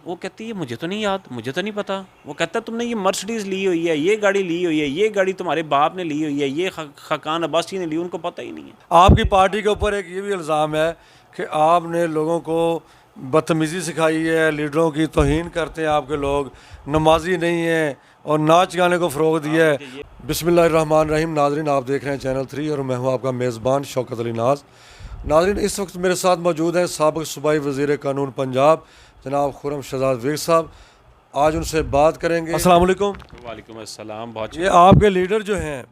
वो कहती है मुझे तो नहीं याद, मुझे तो नहीं पता। वो कहता है तुमने ये मर्सिडीज़ ली हुई है, ये गाड़ी ली हुई है, ये गाड़ी तुम्हारे बाप ने ली हुई है, ये खाकान अब्बासी ने ली, उनको पता ही नहीं है। आपकी पार्टी के ऊपर एक ये भी इल्ज़ाम है कि आपने लोगों को बदतमीज़ी सिखाई है, लीडरों की तौहीन करते हैं आपके लोग, नमाजी नहीं है और नाच गाने को फ़रोग दिया है। बिस्मिल्लाहिर्रहमानिर्रहीम। नाज़रीन, आप देख रहे हैं चैनल 3 और मैं हूं आपका मेज़बान शौकत अली नाज। नाज़रीन, इस वक्त मेरे साथ मौजूद हैं साबिक़ सूबाई वज़ीर कानून पंजाब जनाब खुर्रम शहजाद विग साहब। आज उनसे बात करेंगे। अस्सलाम वालेकुम। वालेकुम अस्सलाम। बहुत ये आपके लीडर जो हैं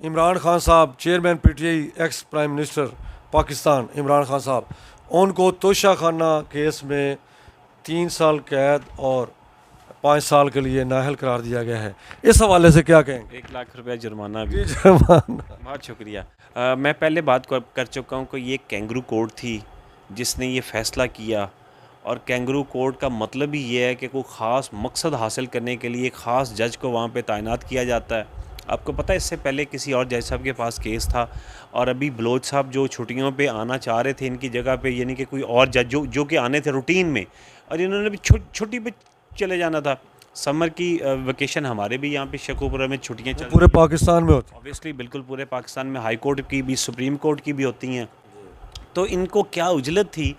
इमरान खान साहब, chairman PTI, ex prime minister Pakistan Imran Khan साहब, उनको तोशा खाना केस में 3 साल कैद और 5 साल के लिए नाअहल करार दिया गया है। इस हवाले से क्या कहेंगे? 1 लाख रुपया जुर्माना भी। जी जुर्माना। बहुत शुक्रिया। मैं पहले बात कर चुका हूँ कि ये कैंगरू कोर्ट थी जिसने ये फ़ैसला किया, और कैंगरू कोर्ट का मतलब ही ये है कि कोई ख़ास मकसद हासिल करने के लिए एक ख़ास जज को वहाँ पे तैनात किया जाता है। आपको पता है इससे पहले किसी और जज साहब के पास केस था, और अभी बलोच साहब जो छुट्टियों पे आना चाह रहे थे इनकी जगह पे, यानी कि कोई और जज जो कि आने थे रूटीन में, और इन्होंने भी छुट्टी पे चले जाना था। समर की वेकेशन हमारे भी यहाँ पे शेखुपुरा में छुट्टियाँ चल पूरे पाकिस्तान में होती ऑब्वियसली बिल्कुल पूरे पाकिस्तान में हाई कोर्ट की भी सुप्रीम कोर्ट की भी होती हैं। तो इनको क्या उजलत थी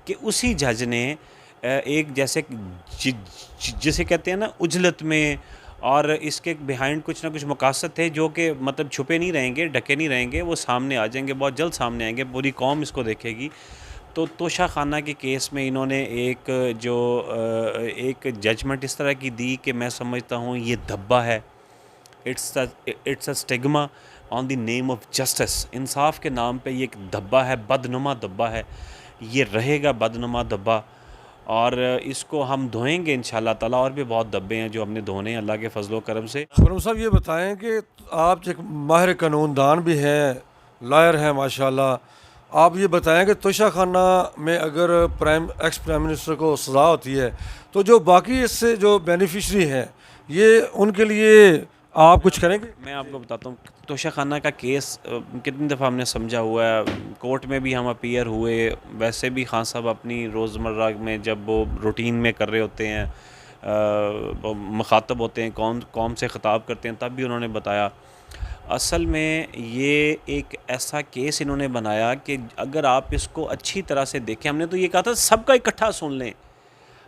कि उसी जज ने एक जैसे जिसे कहते हैं ना उजलत में, और इसके बिहाइंड कुछ ना कुछ मकासद थे जो कि मतलब छुपे नहीं रहेंगे, ढके नहीं रहेंगे, वो सामने आ जाएंगे, बहुत जल्द सामने आएंगे, पूरी कौम इसको देखेगी। तो तोशा खाना के केस में इन्होंने एक जजमेंट इस तरह की दी कि मैं समझता हूँ ये धब्बा है। It's a stigma on the name of justice. इंसाफ के नाम पे ये एक धब्बा है, बदनुमा धब्बा है, ये रहेगा बदनुमा धब्बा, और इसको हम धोएंगे इंशाल्लाह ताला। और भी बहुत धब्बे हैं जो हमने धोने हैं अल्लाह के फजलो करम से। खुर्रम साहब, ये बताएं कि आप एक माहिर कानूनदान भी हैं, लॉयर हैं माशाल्लाह। आप ये बताएं कि तोशा खाना में अगर एक्स प्राइम मिनिस्टर को सज़ा होती है तो जो बाकी इससे जो बेनिफिशरी हैं ये उनके लिए आप कुछ करेंगे? मैं आपको बताता हूँ तोशा खाना का केस कितनी दफ़ा हमने समझा हुआ है, कोर्ट में भी हम अपीयर हुए, वैसे भी खान साहब अपनी रोज़मर्रा में जब वो रूटीन में कर रहे होते हैं, मुखातब होते हैं, कौम से ख़िताब करते हैं, तब भी उन्होंने बताया। असल में ये एक ऐसा केस इन्होंने बनाया कि अगर आप इसको अच्छी तरह से देखें, हमने तो ये कहा था सबका इकट्ठा सुन लें।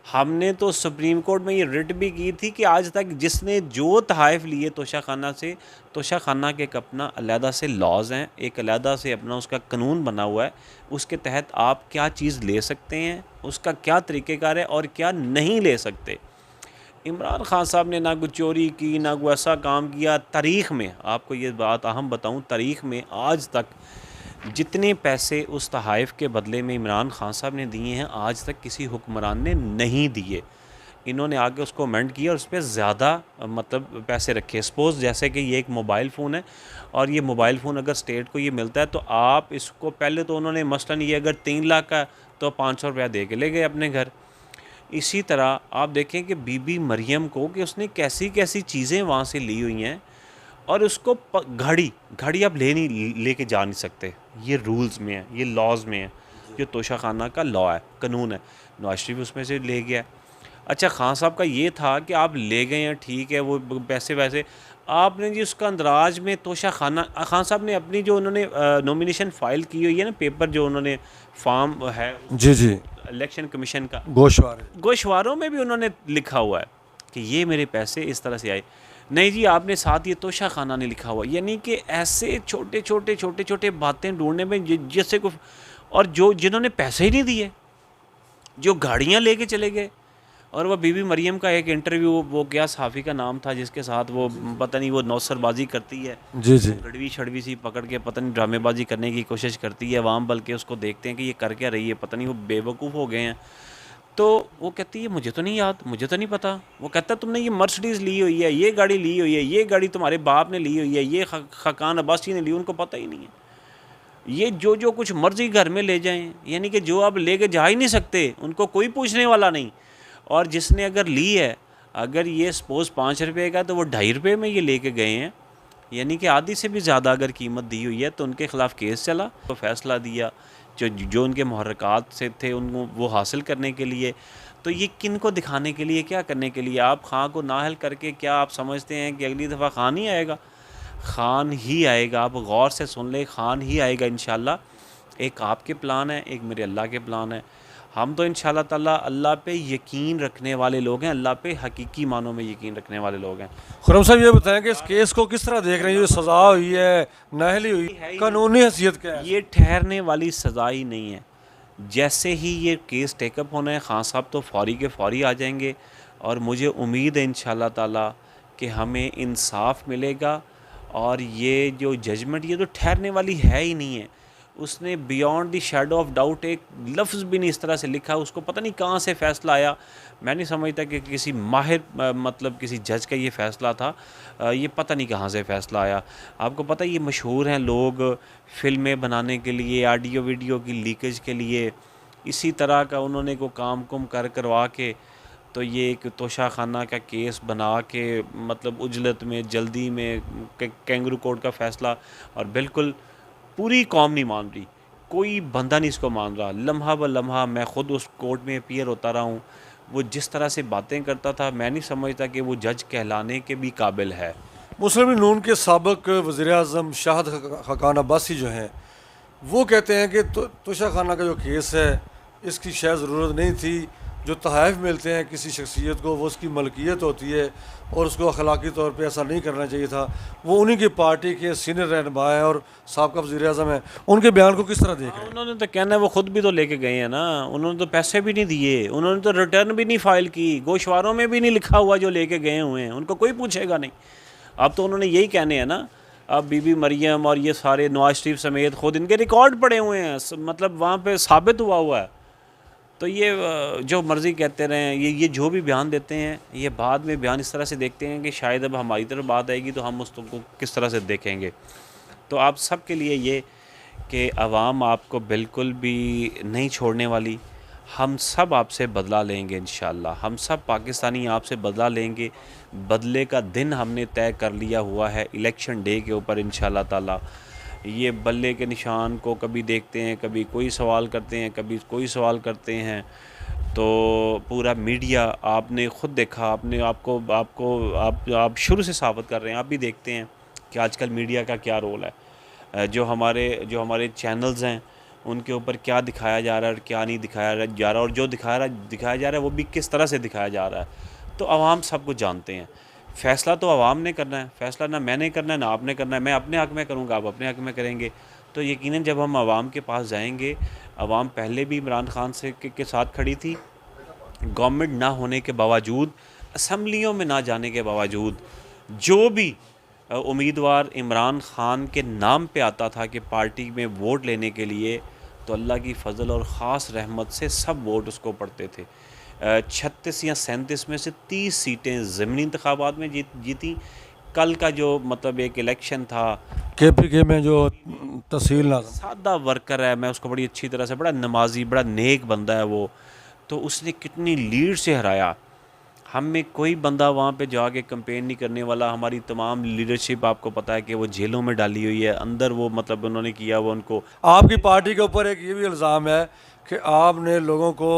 हमने तो सुप्रीम कोर्ट में ये रिट भी की थी कि आज तक जिसने जो तहाइफ लिए तोशा खाना से, तोशा खाना के एक अपना अलहदा से लॉज हैं, एक अलहदा से अपना उसका कानून बना हुआ है, उसके तहत आप क्या चीज़ ले सकते हैं, उसका क्या तरीक़ेकार है और क्या नहीं ले सकते। इमरान खान साहब ने ना कोई चोरी की, ना कोई ऐसा काम किया। तारीख़ में आपको ये बात अहम बताऊँ, तारीख़ में आज तक जितने पैसे उस तहाइफ के बदले में इमरान खान साहब ने दिए हैं, आज तक किसी हुक्मरान ने नहीं दिए। इन्होंने आगे उसको अमेंड किया और उस पर ज़्यादा मतलब पैसे रखे। सपोज़ जैसे कि ये एक मोबाइल फ़ोन है, और ये मोबाइल फ़ोन अगर स्टेट को ये मिलता है तो आप इसको पहले तो उन्होंने मसलन ये अगर 3 लाख का तो 500 रुपया दे के ले गए अपने घर। इसी तरह आप देखें कि बीबी मरियम को कि उसने कैसी कैसी चीज़ें वहाँ से ली हुई हैं, और उसको घड़ी आप लेके जा नहीं सकते। ये रूल्स में है, ये लॉज में है, जो तोशा खाना का लॉ है, कानून है। नवाज शरीफ उसमें से ले गया। अच्छा, खान साहब का ये था कि आप ले गए हैं, ठीक है, वो पैसे वैसे आपने जी उसका अंदराज में तोशा खाना, खान साहब ने अपनी जो उन्होंने नॉमिनेशन फ़ाइल की हुई है ना, पेपर जो उन्होंने फॉर्म है जी जी, इलेक्शन कमीशन का, गोशवारों में भी उन्होंने लिखा हुआ है कि ये मेरे पैसे इस तरह से आए। नहीं जी, आपने साथ ये तोशा खाना नहीं लिखा हुआ। यानी कि ऐसे छोटे छोटे बातें ढूंढने में जैसे को, और जो जिन्होंने पैसे ही नहीं दिए, जो गाड़ियाँ लेके चले गए। और वह बीबी मरियम का एक इंटरव्यू, वो क्या सहाफ़ी का नाम था जिसके साथ वो पता नहीं वो नौसरबाजी करती है, जी जी, गड़वी छड़वी सी पकड़ के पता नहीं ड्रामेबाजी करने की कोशिश करती है अवाम, बल्कि उसको देखते हैं कि ये कर क्या रही है, पता नहीं वो बेवकूफ़ हो गए हैं। तो वो कहती है मुझे तो नहीं याद, मुझे तो नहीं पता। वो कहता है तुमने ये मर्सिडीज़ ली हुई है, ये गाड़ी ली हुई है, ये गाड़ी तुम्हारे बाप ने ली हुई है, ये खाकान अब्बासी ने ली, उनको पता ही नहीं है। ये जो कुछ मर्जी घर में ले जाएं, यानी कि जो अब ले के जा ही नहीं सकते, उनको कोई पूछने वाला नहीं। और जिसने अगर ली है, अगर ये सपोज़ 5 रुपये का, तो वो 2.5 रुपये में ये लेके गए हैं, यानी कि आधी से भी ज़्यादा अगर कीमत दी हुई है, तो उनके ख़िलाफ़ केस चला, तो फ़ैसला दिया जो उनके मुहर्रकात से थे उनको वो हासिल करने के लिए। तो ये किन को दिखाने के लिए, क्या करने के लिए? आप खां को नाअहल करके क्या आप समझते हैं कि अगली दफ़ा खान ही आएगा? खान ही आएगा। आप गौर से सुन ले, खान ही आएगा इंशाल्लाह। एक आपके प्लान है, एक मेरे अल्लाह के प्लान है। हम तो इंशाल्लाह ताला अल्लाह पे यकीन रखने वाले लोग हैं, अल्लाह पे हकीकी मानों में यकीन रखने वाले लोग हैं। खुरम साहब ये बताएं कि इस केस को किस तरह देख रहे हैं? जो सज़ा हुई है, नाअहली हुई, कानूनी हैसियत क्या है? ये ठहरने वाली सज़ा ही नहीं है। जैसे ही ये केस टेकअप होना है, खान साहब तो फ़ौरी के फ़ौरी आ जाएंगे और मुझे उम्मीद है इंशाल्लाह ताला कि हमें इंसाफ मिलेगा। और ये जो जजमेंट, ये तो ठहरने वाली है ही नहीं है। उसने beyond the shadow of doubt एक लफ्ज़ भी नहीं इस तरह से लिखा। उसको पता नहीं कहाँ से फ़ैसला आया। मैं नहीं समझता कि किसी माहिर मतलब किसी जज का ये फ़ैसला था। ये पता नहीं कहाँ से फ़ैसला आया। आपको पता है ये मशहूर हैं लोग फ़िल्में बनाने के लिए, ऑडियो वीडियो की लीकेज के लिए, इसी तरह का उन्होंने को काम कुम करवा के तो ये एक तोशा खाना का केस बना के मतलब उजलत में, जल्दी में कैंगरू कोर्ट का फ़ैसला। और बिल्कुल पूरी कौम नहीं मान रही, कोई बंदा नहीं इसको मान रहा। लम्हा ब लम्हा मैं ख़ुद उस कोर्ट में अपीयर होता रहा हूँ। वो जिस तरह से बातें करता था, मैं नहीं समझता कि वो जज कहलाने के भी काबिल है। मुस्लिम लीग नून के साबिक वज़ीर आज़म शाहिद खकान अब्बासी जो हैं, वो कहते हैं कि तोशा खाना का जो केस है, इसकी शायद ज़रूरत नहीं थी। जो तहफ़ मिलते हैं किसी शख्सियत को, वो उसकी मलकियत होती है और उसको अखलाकी तौर पे ऐसा नहीं करना चाहिए था। वो उन्हीं की पार्टी के सीनियर रहनुमा हैं और साबिक़ वज़ीर आज़म हैं। उनके बयान को किस तरह देख रहे हैं? उन्होंने तो कहना है, वो ख़ुद भी तो लेके गए हैं ना। उन्होंने तो पैसे भी नहीं दिए, उन्होंने तो रिटर्न भी नहीं फ़ाइल की, गोशवारों में भी नहीं लिखा हुआ जो लेके गए हुए हैं। उनको कोई पूछेगा नहीं। अब तो उन्होंने यही कहने हैं ना। अब बीबी मरियम और ये सारे नवाज शरीफ समेत ख़ुद इनके रिकॉर्ड पड़े हुए हैं, मतलब वहाँ पे साबित हुआ है। तो ये जो मर्ज़ी कहते रहें, ये जो भी बयान देते हैं, ये बाद में बयान इस तरह से देखते हैं कि शायद अब हमारी तरफ बात आएगी तो हम उसको किस तरह से देखेंगे। तो आप सब के लिए ये कि अवाम आपको बिल्कुल भी नहीं छोड़ने वाली। हम सब आपसे बदला लेंगे इंशाअल्लाह। हम सब पाकिस्तानी आपसे बदला लेंगे। बदले का दिन हमने तय कर लिया हुआ है इलेक्शन डे के ऊपर इंशाअल्लाह ताला। ये बल्ले के निशान को कभी देखते हैं, कभी कोई सवाल करते हैं, कभी कोई सवाल करते हैं। तो पूरा मीडिया आपने ख़ुद देखा, आपने आप शुरू से साबित कर रहे हैं, आप भी देखते हैं कि आजकल मीडिया का क्या रोल है। जो हमारे चैनल्स हैं उनके ऊपर क्या दिखाया जा रहा है और क्या नहीं दिखाया जा रहा, और जो दिखाया जा रहा है वो भी किस तरह से दिखाया जा रहा है। तो आवाम सब कुछ जानते हैं। फ़ैसला तो आवाम ने करना है, फ़ैसला ना मैंने करना है ना आपने करना है। मैं अपने हक़ में करूँगा, आप अपने हक़ में करेंगे। तो यकीनन जब हम आवाम के पास जाएंगे, आवाम पहले भी इमरान खान से के साथ खड़ी थी, गवर्नमेंट ना होने के बावजूद, असम्बलियों में ना जाने के बावजूद, जो भी उम्मीदवार इमरान खान के नाम पे आता था कि पार्टी में वोट लेने के लिए, तो अल्लाह की फ़ज़ल और ख़ास रहमत से सब वोट उसको पड़ते थे। 36 या 37 में से 30 सीटें ज़मीनी इंतखाबात में जीती। कल का जो मतलब एक इलेक्शन था, KPK में जो तहसील नाज़म सादा वर्कर है, मैं उसको बड़ी अच्छी तरह से, बड़ा नमाजी, बड़ा नेक बंदा है वो, तो उसने कितनी लीड से हराया। हम में कोई बंदा वहाँ पे जाके कंपेन नहीं करने वाला। हमारी तमाम लीडरशिप आपको पता है कि वो जेलों में डाली हुई है, अंदर वो मतलब उन्होंने किया वो उनको। आपकी पार्टी के ऊपर एक ये भी इल्ज़ाम है कि आपने लोगों को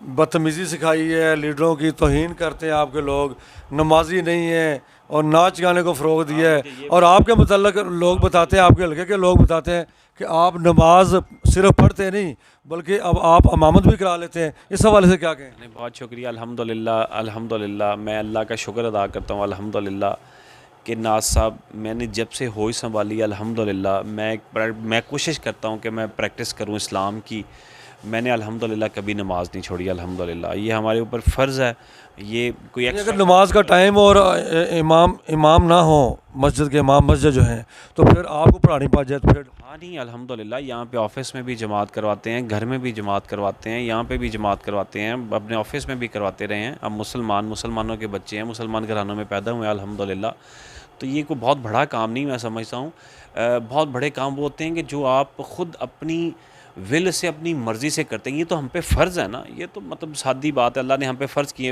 बदतमीज़ी सिखाई है, लीडरों की तौहीन करते हैं आपके लोग, नमाजी नहीं है और नाच गाने को फ़रोग़ दिया है। और आपके मतलब लोग बताते हैं, आपके हल्के के लोग बताते हैं कि आप नमाज सिर्फ पढ़ते नहीं बल्कि अब आप इमामत भी करा लेते हैं। इस हवाले से क्या कहें? नहीं, बहुत शुक्रिया। अल्हम्दुलिल्लाह, अल्हम्दुलिल्लाह, मैं अल्लाह का शुक्र अदा करता हूँ अल्हम्दुलिल्लाह कि नाज साहब मैंने जब से होश संभाली अल्हम्दुलिल्लाह मैं कोशिश करता हूँ कि मैं प्रैक्टिस करूँ इस्लाम की। मैंने अल्हम्दुलिल्लाह कभी नमाज़ नहीं छोड़ी अल्हम्दुलिल्लाह। ये हमारे ऊपर फ़र्ज़ है। ये कोई अगर नमाज का टाइम और इमाम ना हो, मस्जिद के इमाम मस्जिद जो हैं, तो फिर आपको पढ़ानी पड़ जाए तो फिर? हाँ नहीं, अल्हम्दुलिल्लाह यहाँ पे ऑफ़िस में भी जमात करवाते हैं, घर में भी जमात करवाते हैं, यहाँ पे भी जमात करवाते हैं, अपने ऑफ़िस में भी करवाते रहे हैं। अब मुसलमानों के बच्चे हैं, मुसलमान घरानों में पैदा हुए हैं अल्हम्दुलिल्लाह। तो ये कोई बहुत बड़ा काम नहीं मैं समझता हूँ। बहुत बड़े काम वो होते हैं कि जो आप ख़ुद अपनी विल से, अपनी मर्ज़ी से करते हैं। ये तो हम पे फ़र्ज़ है ना, ये तो मतलब सादी बात है, अल्लाह ने हम पे फ़र्ज़ किए।